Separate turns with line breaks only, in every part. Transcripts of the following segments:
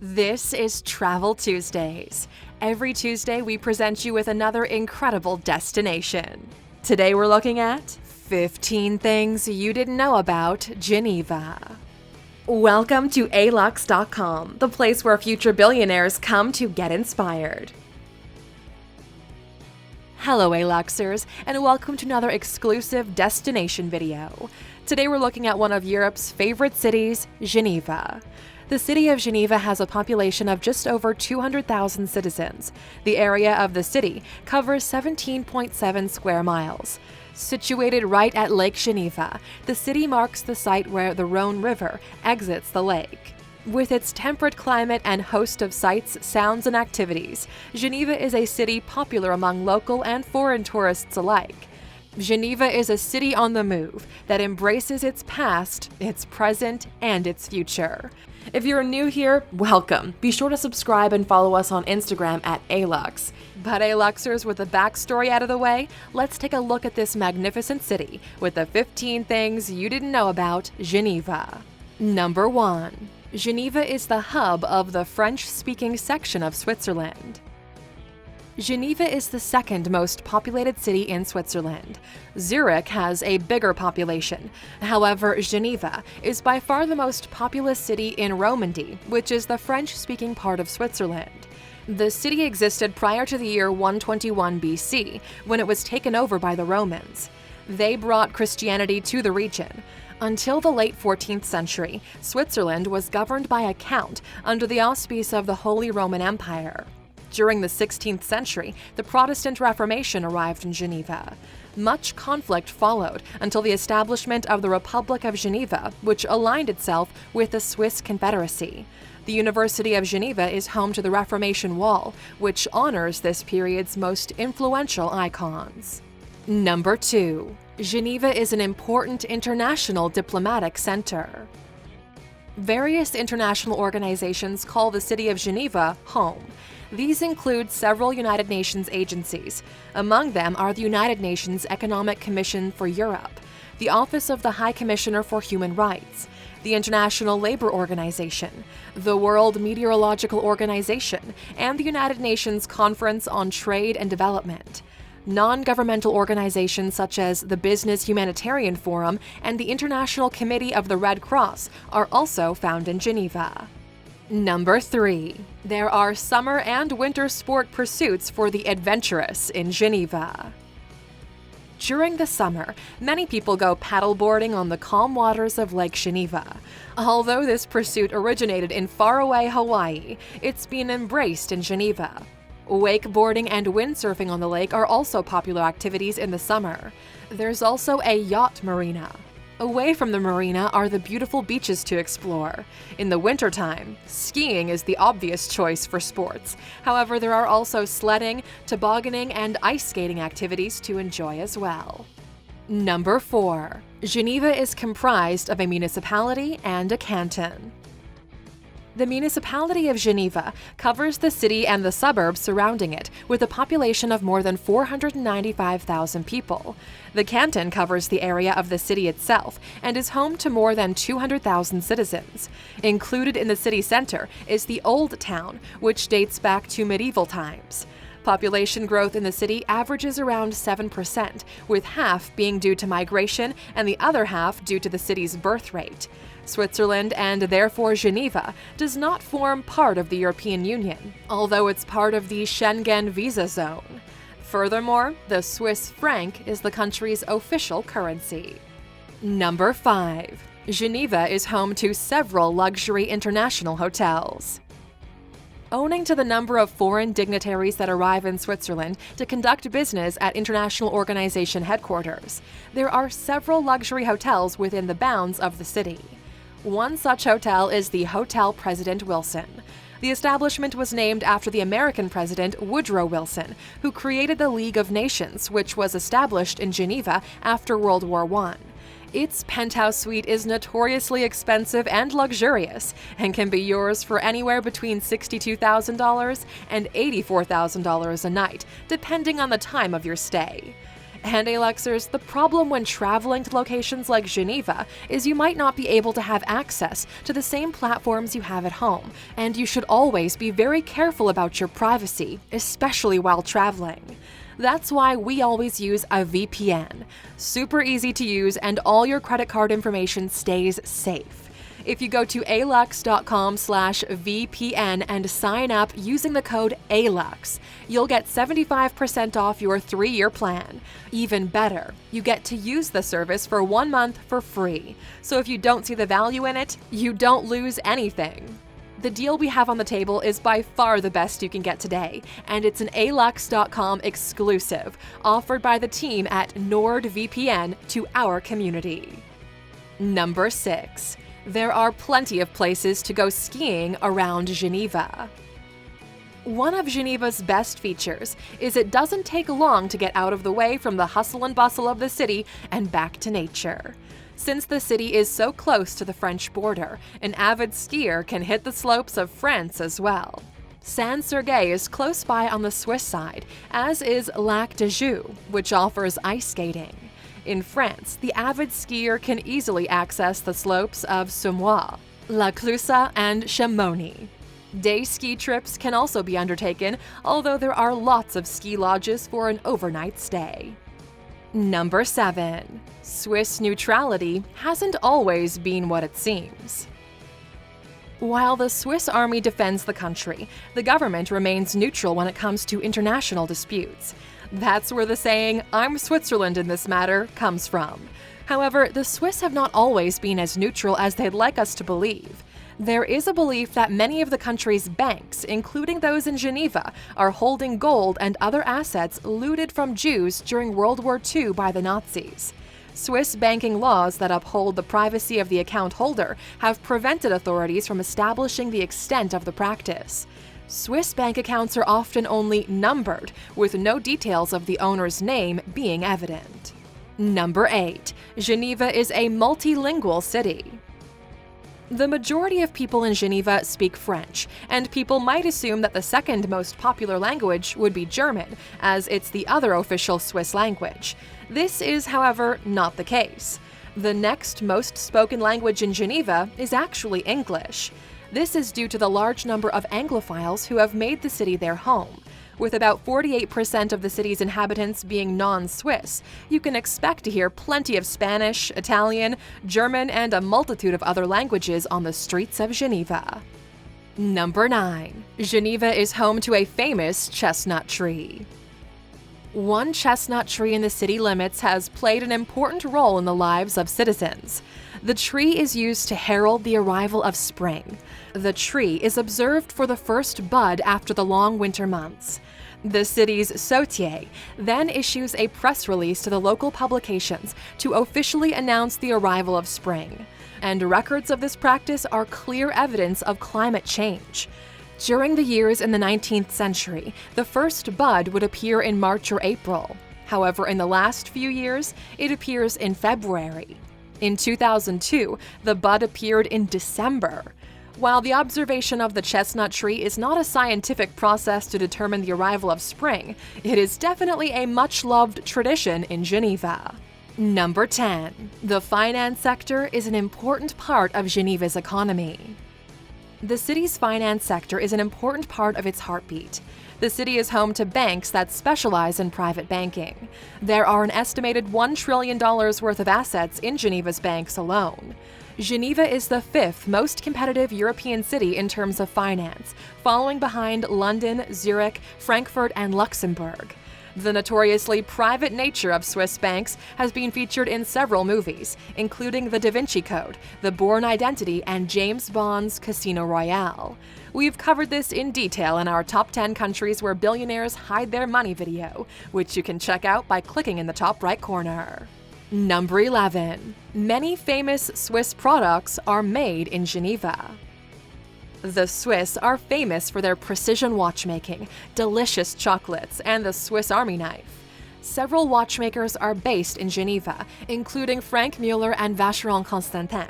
This is Travel Tuesdays. Every Tuesday, we present you with another incredible destination. Today, we're looking at 15 things you didn't know about Geneva. Welcome to Alux.com, the place where future billionaires come to get inspired. Hello, Aluxers, and welcome to another exclusive destination video. Today, we're looking at one of Europe's favorite cities, Geneva. The city of Geneva has a population of just over 200,000 citizens. The area of the city covers 17.7 square miles. Situated right at Lake Geneva, the city marks the site where the Rhone River exits the lake. With its temperate climate and host of sights, sounds, and activities, Geneva is a city popular among local and foreign tourists alike. Geneva is a city on the move that embraces its past, its present, and its future. If you're new here, welcome. Be sure to subscribe and follow us on Instagram at Alux. But Aluxers, with the backstory out of the way, let's take a look at this magnificent city with the 15 things you didn't know about Geneva. Number 1. Geneva is the hub of the French-speaking section of Switzerland. Geneva is the second most populated city in Switzerland. Zurich has a bigger population. However, Geneva is by far the most populous city in Romandy, which is the French-speaking part of Switzerland. The city existed prior to the year 121 BC, when it was taken over by the Romans. They brought Christianity to the region. Until the late 14th century, Switzerland was governed by a count under the auspice of the Holy Roman Empire. During the 16th century, the Protestant Reformation arrived in Geneva. Much conflict followed until the establishment of the Republic of Geneva, which aligned itself with the Swiss Confederacy. The University of Geneva is home to the Reformation Wall, which honors this period's most influential icons. Number 2. Geneva is an important international diplomatic center. Various international organizations call the city of Geneva home. These include several United Nations agencies. Among them are the United Nations Economic Commission for Europe, the Office of the High Commissioner for Human Rights, the International Labour Organization, the World Meteorological Organization, and the United Nations Conference on Trade and Development. Non-governmental organizations such as the Business Humanitarian Forum and the International Committee of the Red Cross are also found in Geneva. Number 3. There are summer and winter sport pursuits for the adventurous in Geneva. During the summer, many people go paddleboarding on the calm waters of Lake Geneva. Although this pursuit originated in faraway Hawaii, it's been embraced in Geneva. Wakeboarding and windsurfing on the lake are also popular activities in the summer. There's also a yacht marina. Away from the marina are the beautiful beaches to explore. In the wintertime, skiing is the obvious choice for sports. However, there are also sledding, tobogganing, and ice skating activities to enjoy as well. Number 4. Geneva is comprised of a municipality and a canton. The municipality of Geneva covers the city and the suburbs surrounding it, with a population of more than 495,000 people. The canton covers the area of the city itself and is home to more than 200,000 citizens. Included in the city center is the Old Town, which dates back to medieval times. Population growth in the city averages around 7%, with half being due to migration and the other half due to the city's birth rate. Switzerland, and therefore Geneva, does not form part of the European Union, although it's part of the Schengen visa zone. Furthermore, the Swiss franc is the country's official currency. Number 5. Geneva is home to several luxury international hotels. Owing to the number of foreign dignitaries that arrive in Switzerland to conduct business at international organization headquarters, there are several luxury hotels within the bounds of the city. One such hotel is the Hotel President Wilson. The establishment was named after the American President Woodrow Wilson, who created the League of Nations, which was established in Geneva after World War I. Its penthouse suite is notoriously expensive and luxurious and can be yours for anywhere between $62,000 and $84,000 a night, depending on the time of your stay. And Aluxers, the problem when traveling to locations like Geneva is you might not be able to have access to the same platforms you have at home, and you should always be very careful about your privacy, especially while traveling. That's why we always use a VPN. Super easy to use, and all your credit card information stays safe. If you go to Alux.com/VPN and sign up using the code ALUX, you'll get 75% off your 3-year plan. Even better, you get to use the service for 1 month for free. So if you don't see the value in it, you don't lose anything. The deal we have on the table is by far the best you can get today, and it's an Alux.com exclusive, offered by the team at NordVPN to our community. Number 6. There are plenty of places to go skiing around Geneva. One of Geneva's best features is it doesn't take long to get out of the way from the hustle and bustle of the city and back to nature. Since the city is so close to the French border, an avid skier can hit the slopes of France as well. Saint-Sergueï is close by on the Swiss side, as is Lac de Joux, which offers ice skating. In France, the avid skier can easily access the slopes of Semois, La Clusaz, and Chamonix. Day ski trips can also be undertaken, although there are lots of ski lodges for an overnight stay. Number 7. Swiss neutrality hasn't always been what it seems. While the Swiss army defends the country, the government remains neutral when it comes to international disputes. That's where the saying, "I'm Switzerland in this matter," comes from. However, the Swiss have not always been as neutral as they'd like us to believe. There is a belief that many of the country's banks, including those in Geneva, are holding gold and other assets looted from Jews during World War II by the Nazis. Swiss banking laws that uphold the privacy of the account holder have prevented authorities from establishing the extent of the practice. Swiss bank accounts are often only numbered, with no details of the owner's name being evident. Number 8. Geneva is a multilingual city. The majority of people in Geneva speak French, and people might assume that the second most popular language would be German, as it's the other official Swiss language. This is, however, not the case. The next most spoken language in Geneva is actually English. This is due to the large number of Anglophiles who have made the city their home. With about 48% of the city's inhabitants being non-Swiss, you can expect to hear plenty of Spanish, Italian, German, and a multitude of other languages on the streets of Geneva. Number 9. Geneva is home to a famous chestnut tree. One chestnut tree in the city limits has played an important role in the lives of citizens. The tree is used to herald the arrival of spring. The tree is observed for the first bud after the long winter months. The city's Sautier then issues a press release to the local publications to officially announce the arrival of spring. And records of this practice are clear evidence of climate change. During the years in the 19th century, the first bud would appear in March or April. However, in the last few years, it appears in February. In 2002, the bud appeared in December. While the observation of the chestnut tree is not a scientific process to determine the arrival of spring, it is definitely a much-loved tradition in Geneva. Number 10. The finance sector is an important part of Geneva's economy. The city's finance sector is an important part of its heartbeat. The city is home to banks that specialize in private banking. There are an estimated $1 trillion worth of assets in Geneva's banks alone. Geneva is the 5th most competitive European city in terms of finance, following behind London, Zurich, Frankfurt, and Luxembourg. The notoriously private nature of Swiss banks has been featured in several movies, including The Da Vinci Code, The Bourne Identity, and James Bond's Casino Royale. We've covered this in detail in our Top 10 Countries Where Billionaires Hide Their Money video, which you can check out by clicking in the top right corner. Number 11. Many famous Swiss products are made in Geneva. The Swiss are famous for their precision watchmaking, delicious chocolates, and the Swiss Army knife. Several watchmakers are based in Geneva, including Frank Mueller and Vacheron Constantin.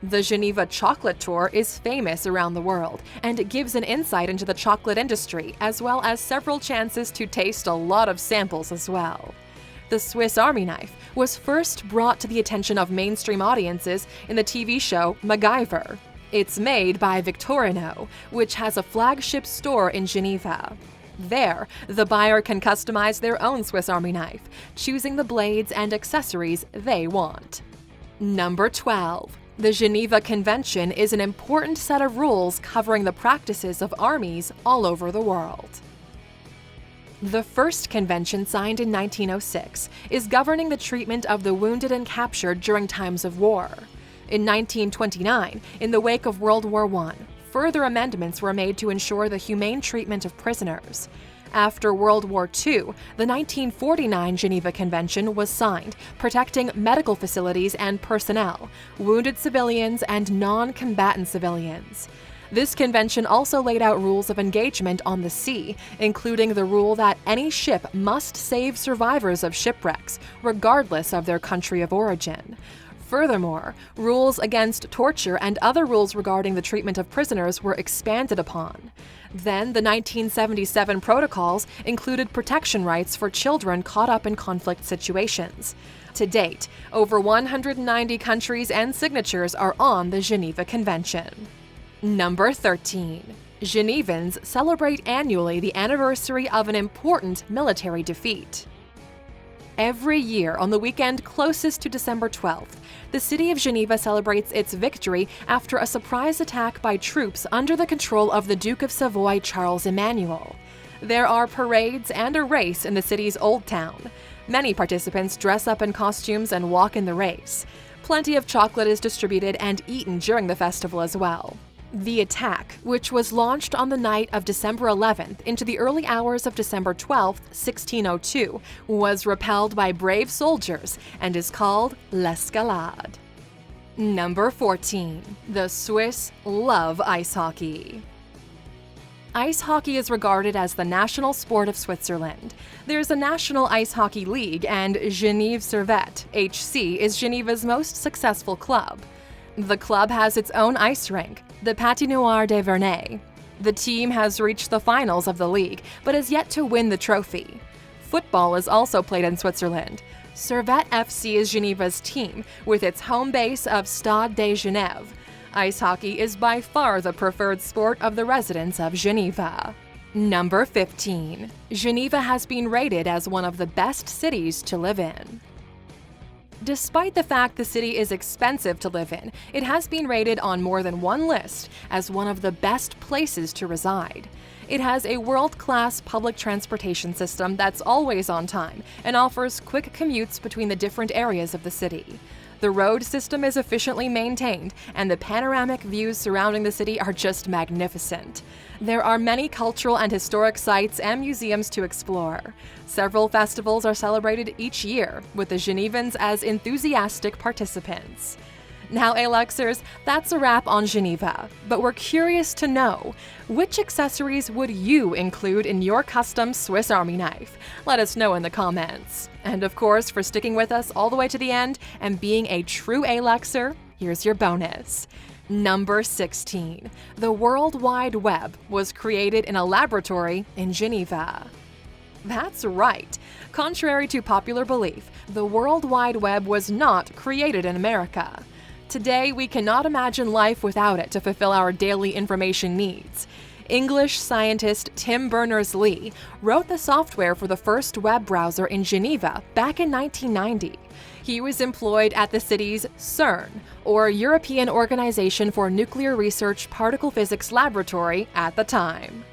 The Geneva Chocolate Tour is famous around the world, and it gives an insight into the chocolate industry, as well as several chances to taste a lot of samples as well. The Swiss Army knife was first brought to the attention of mainstream audiences in the TV show MacGyver. It's made by Victorino, which has a flagship store in Geneva. There, the buyer can customize their own Swiss Army knife, choosing the blades and accessories they want. Number 12. The Geneva Convention is an important set of rules covering the practices of armies all over the world. The first convention, signed in 1906, is governing the treatment of the wounded and captured during times of war. In 1929, in the wake of World War I, further amendments were made to ensure the humane treatment of prisoners. After World War II, the 1949 Geneva Convention was signed, protecting medical facilities and personnel, wounded civilians, and non-combatant civilians. This convention also laid out rules of engagement on the sea, including the rule that any ship must save survivors of shipwrecks, regardless of their country of origin. Furthermore, rules against torture and other rules regarding the treatment of prisoners were expanded upon. Then, the 1977 protocols included protection rights for children caught up in conflict situations. To date, over 190 countries and signatures are on the Geneva Convention. Number 13. Genevans celebrate annually the anniversary of an important military defeat. Every year, on the weekend closest to December 12th, the city of Geneva celebrates its victory after a surprise attack by troops under the control of the Duke of Savoy, Charles Emmanuel. There are parades and a race in the city's Old Town. Many participants dress up in costumes and walk in the race. Plenty of chocolate is distributed and eaten during the festival as well. The attack, which was launched on the night of December 11th into the early hours of December 12th, 1602, was repelled by brave soldiers and is called l'Escalade. Number 14. The Swiss love ice hockey. Ice hockey is regarded as the national sport of Switzerland. There's a National Ice Hockey League, and Genève Servette, HC, is Geneva's most successful club. The club has its own ice rink, the Patinoire des Vernets. The team has reached the finals of the league, but has yet to win the trophy. Football is also played in Switzerland. Servette FC is Geneva's team, with its home base of Stade de Genève. Ice hockey is by far the preferred sport of the residents of Geneva. Number 15. Geneva has been rated as one of the best cities to live in. Despite the fact the city is expensive to live in, it has been rated on more than one list as one of the best places to reside. It has a world-class public transportation system that's always on time and offers quick commutes between the different areas of the city. The road system is efficiently maintained, and the panoramic views surrounding the city are just magnificent. There are many cultural and historic sites and museums to explore. Several festivals are celebrated each year, with the Genevans as enthusiastic participants. Now, Aluxers, that's a wrap on Geneva, but we're curious to know, which accessories would you include in your custom Swiss Army knife? Let us know in the comments. And of course, for sticking with us all the way to the end and being a true Aluxer, here's your bonus. Number 16. The World Wide Web was created in a laboratory in Geneva. That's right. Contrary to popular belief, the World Wide Web was not created in America. Today, we cannot imagine life without it to fulfill our daily information needs. English scientist Tim Berners-Lee wrote the software for the first web browser in Geneva back in 1990. He was employed at the city's CERN, or European Organization for Nuclear Research Particle Physics Laboratory, at the time.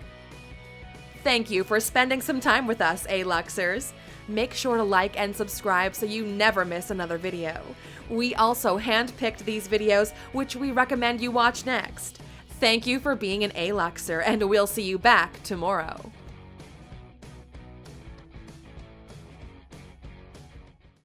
Thank you for spending some time with us, Aluxers. Make sure to like and subscribe so you never miss another video. We also handpicked these videos, which we recommend you watch next. Thank you for being an Aluxer, and we'll see you back tomorrow.